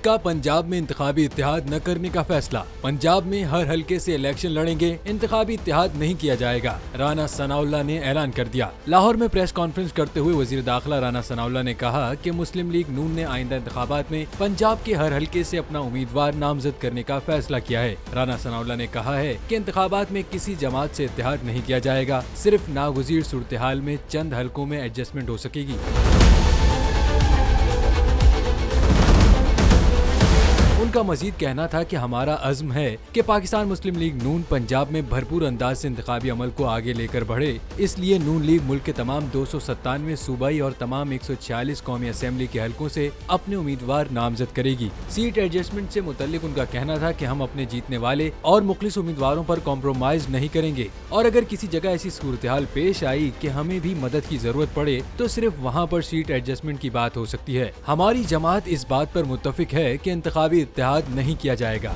का पंजाब में इंतखाबी इत्तेहाद न करने का फैसला। पंजाब में हर हलके से इलेक्शन लड़ेंगे, इंतखाबी इत्तेहाद नहीं किया जाएगा, राना सनाउल्लाह ने ऐलान कर दिया। लाहौर में प्रेस कॉन्फ्रेंस करते हुए वजीर दाखिला राना सनाउल्लाह ने कहा कि मुस्लिम लीग नून ने आइंदा इंतखाबात में पंजाब के हर हलके से अपना उम्मीदवार नामजद करने का फैसला किया है। राना सनाउल्लाह ने कहा है कि इंतखाबात में किसी जमात से इत्तेहाद नहीं किया जाएगा, सिर्फ नागुज़ीर सूरत हाल में चंद हलकों में एडजस्टमेंट हो सकेगी। उनका मजीद कहना था कि हमारा अज़्म है कि पाकिस्तान मुस्लिम लीग नून पंजाब में भरपूर अंदाज से इंतखाबी अमल को आगे लेकर बढ़े, इसलिए नून लीग मुल्क के तमाम 297 सूबाई और तमाम 146 कौमी असेंबली के हलकों से अपने उम्मीदवार नामजद करेगी। सीट एडजस्टमेंट से मुतल्लिक उनका कहना था कि हम अपने जीतने वाले और मुखलिस उम्मीदवारों पर कॉम्प्रोमाइज नहीं करेंगे और अगर किसी जगह ऐसी सूरत हाल पेश आई कि हमें भी मदद की जरूरत पड़े तो सिर्फ वहाँ पर सीट एडजस्टमेंट की बात हो सकती है। हमारी जमात इस बात पर मुत्तफिक है कि इंतखाबी इत्तेहाद नहीं किया जाएगा।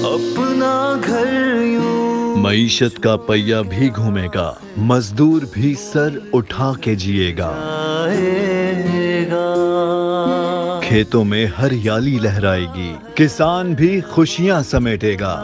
अपना घर यूं मईशत का पहिया भी घूमेगा, मजदूर भी सर उठा के जिएगा, खेतों में हरियाली लहराएगी, किसान भी खुशियां समेटेगा,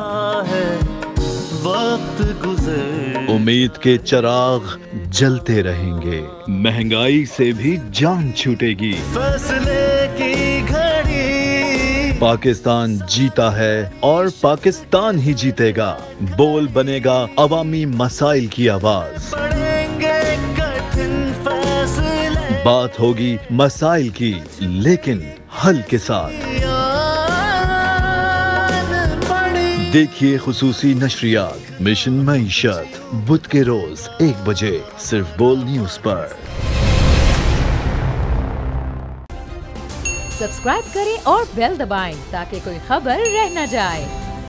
वक्त गुजर उम्मीद के चिराग जलते रहेंगे, महंगाई से भी जान छूटेगी। फैसले की घड़ी पाकिस्तान जीता है और पाकिस्तान ही जीतेगा। बोल बनेगा अवामी मसाइल की आवाज, पड़ेंगे कठिन फैसले, बात होगी मसाइल की लेकिन हल के साथ। देखिए खुसूसी नशरियात मिशन मईशत बुध के रोज 1 बजे सिर्फ बोल न्यूज पर। सब्सक्राइब करें और बेल दबाएं ताकि कोई खबर रह न जाए।